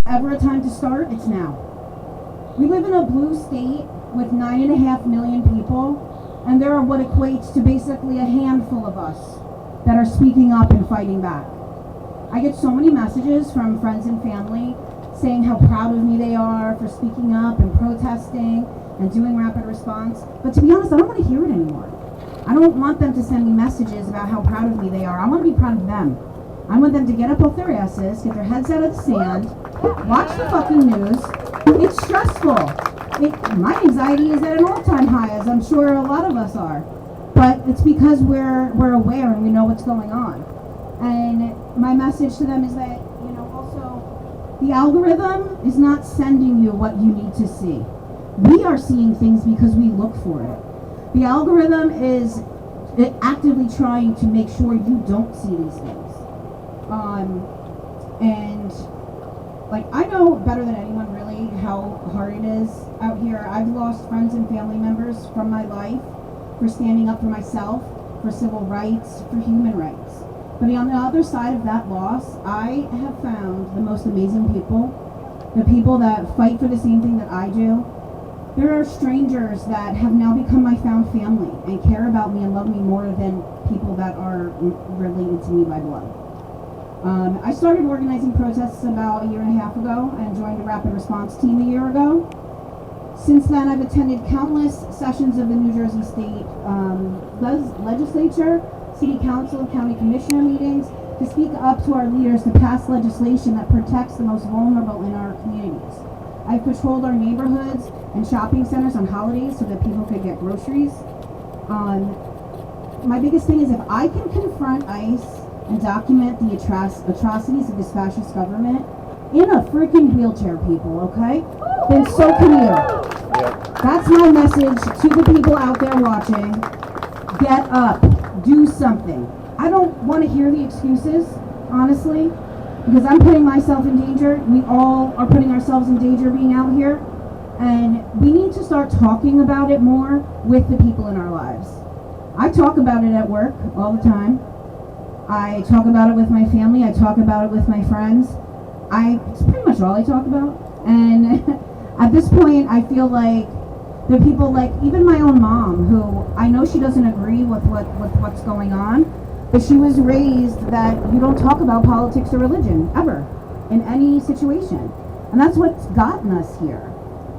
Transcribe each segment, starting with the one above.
ever a time to start, it's now. We live in a blue state with 9.5 million people, and there are what equates to basically a handful of us that are speaking up and fighting back. I get so many messages from friends and family saying how proud of me they are for speaking up and protesting and doing rapid response. But to be honest, I don't want to hear it anymore. I don't want them to send me messages about how proud of me they are. I want to be proud of them. I want them to get up off their asses, get their heads out of the sand, watch the fucking news. It's stressful. My anxiety is at an all-time high, as I'm sure a lot of us are. But it's because we're aware and we know what's going on. And my message to them is that, also, the algorithm is not sending you what you need to see. We are seeing things because we look for it. The algorithm is actively trying to make sure you don't see these things. And I know better than anyone really how hard it is out here. I've lost friends and family members from my life for standing up for myself, for civil rights, for human rights. But on the other side of that loss, I have found the most amazing people, the people that fight for the same thing that I do. There are strangers that have now become my found family and care about me and love me more than people that are related to me by blood. I started organizing protests about 1.5 years ago and joined a rapid response team 1 year ago. Since then, I've attended countless sessions of the New Jersey State Legislature, City Council, and County Commissioner meetings to speak up to our leaders to pass legislation that protects the most vulnerable in our communities. I've patrolled our neighborhoods and shopping centers on holidays so that people could get groceries. My biggest thing is if I can confront ICE and document the atrocities of this fascist government in a freaking wheelchair, people, okay? Then so can you. Yep. That's my message to the people out there watching. Get up. Do something. I don't want to hear the excuses, honestly, because I'm putting myself in danger. We all are putting ourselves in danger being out here. And we need to start talking about it more with the people in our lives. I talk about it at work all the time. I talk about it with my family. I talk about it with my friends. It's pretty much all I talk about. And at this point, I feel like the people, even my own mom, who I know she doesn't agree with what's going on, but she was raised that you don't talk about politics or religion, ever, in any situation. And that's what's gotten us here.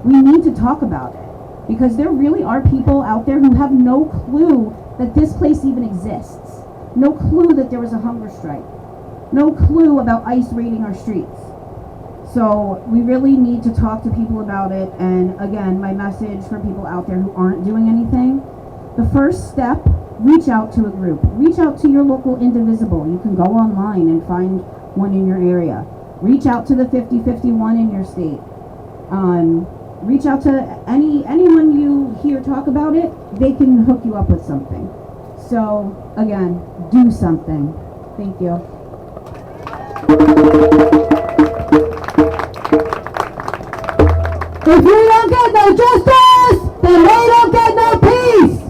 We need to talk about it, because there really are people out there who have no clue that this place even exists. No clue that there was a hunger strike. No clue about ICE raiding our streets. So we really need to talk to people about it. And again, my message for people out there who aren't doing anything, the first step, reach out to a group. Reach out to your local Indivisible. You can go online and find one in your area. Reach out to the 5051 in your state. Reach out to anyone you hear talk about it. They can hook you up with something. So again, do something. Thank you. If we don't get no justice, then they don't get no peace.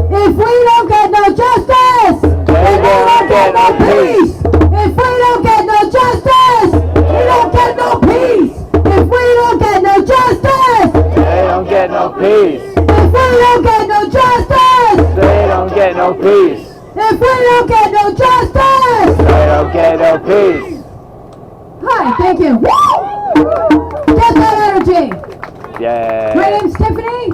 If we don't get no justice, then they don't get no peace. If we don't get no justice, we don't get no peace. If we don't get no justice, They don't get no peace. if we don't get no justice, They don't get no peace. if we don't get no justice. They don't get no peace. Hi, thank you. Get that energy. My Yeah. name's Tiffany.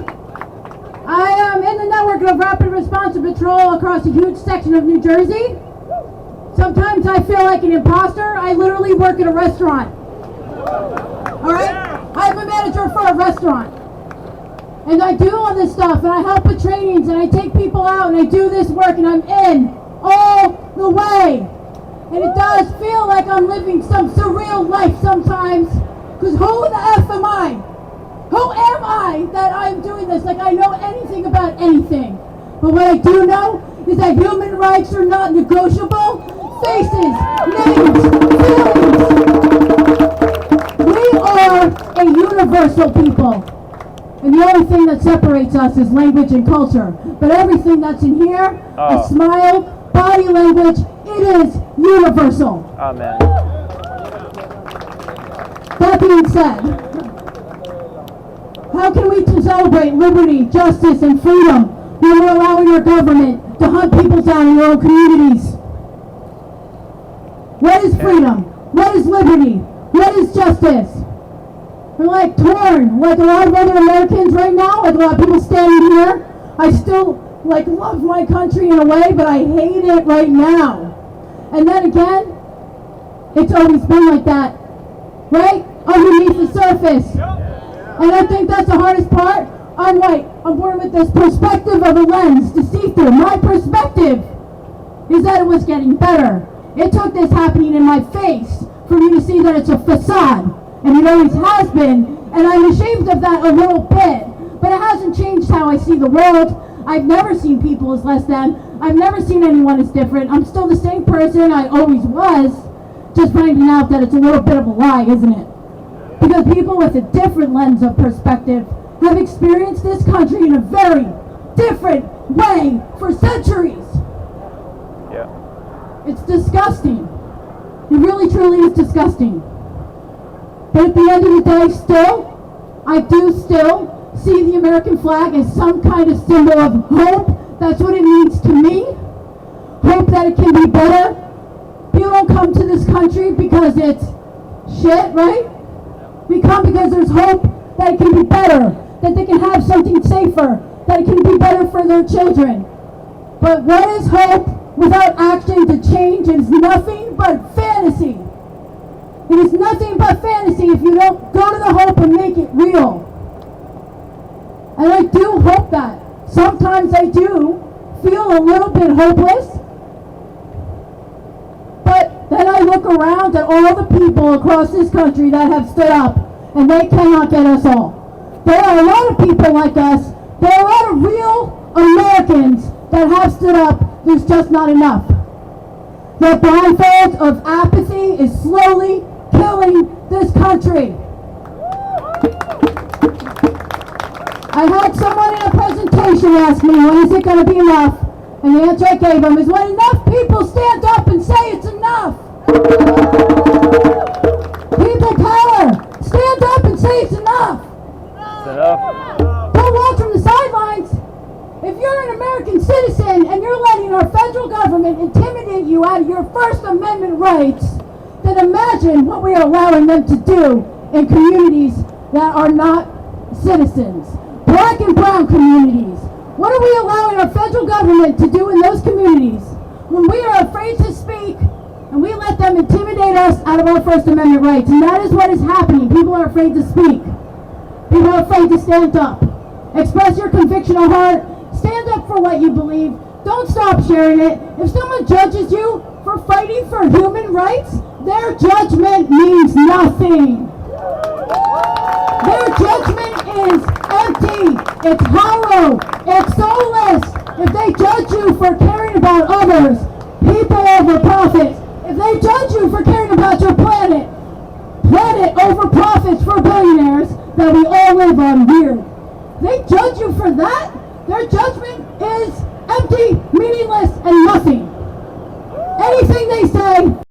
I am in the network of rapid response and patrol across a huge section of New Jersey. Sometimes I feel like an imposter. I literally work at a restaurant. Alright? I'm a manager for a restaurant. And I do all this stuff, and I help with trainings, and I take people out, and I do this work, and I'm in all the way. And it does feel like I'm living some surreal life sometimes, because who the F am I? Who am I that I'm doing this like I know anything about anything? But what I do know is that human rights are not negotiable. Faces, names, feelings. We are a universal people. And the only thing that separates us is language and culture. But everything that's in here, a smile, body language, it is universal. Amen. That being said, how can we celebrate liberty, justice, and freedom when we're allowing our government to hunt people down in their own communities? What is freedom? What is liberty? What is justice? We're like torn, like a lot of other Americans right now, like a lot of people standing here. I still like love my country in a way, but I hate it right now. And then again, it's always been like that, right? Underneath the surface. And I think that's the hardest part. I'm white. I'm born with this perspective of a lens to see through. My perspective is that it was getting better. It took this happening in my face for me to see that it's a facade. And it always has been. And I'm ashamed of that a little bit. But it hasn't changed how I see the world. I've never seen people as less than. I've never seen anyone as different. I'm still the same person I always was. Just finding out that it's a little bit of a lie, isn't it? Because people with a different lens of perspective have experienced this country in a very different way for centuries. Yeah. It's disgusting. It really, truly is disgusting. But at the end of the day, I do still see the American flag as some kind of symbol of hope. That's what it means to me. Hope that it can be better. People don't come to this country because it's shit, right? We come because there's hope that it can be better, that they can have something safer, that it can be better for their children. But what is hope without action to change? It is nothing but fantasy. It is nothing but fantasy if you don't go to the hope and make it real. And I do hope that. Sometimes I do feel a little bit hopeless. But then I look around at all the people across this country that have stood up, and they cannot get us all. There are a lot of people like us. There are a lot of real Americans that have stood up. There's just not enough. The blindfold of apathy is slowly killing this country. I had someone in a presentation ask me, when is it going to be enough? And the answer I gave them is when enough people stand up and say it's enough. People power. Stand up and say it's enough. It's enough. Don't watch from the sidelines. If you're an American citizen and you're letting our federal government intimidate you out of your First Amendment rights, then imagine what we are allowing them to do in communities that are not citizens. Black and brown communities. What are we allowing our federal government to do in those communities when we are afraid to speak and we let them intimidate us out of our First Amendment rights? And that is what is happening. People are afraid to speak. People are afraid to stand up. Express your conviction of heart. Stand up for what you believe. Don't stop sharing it. If someone judges you for fighting for human rights, their judgment means nothing. Their judgment is empty. It's hollow. It's soulless. If they judge you for caring about others, people over profits, if they judge you for caring about your planet over profits for billionaires that we all live on here, they judge you for that, their judgment is empty, meaningless, and nothing. Anything they say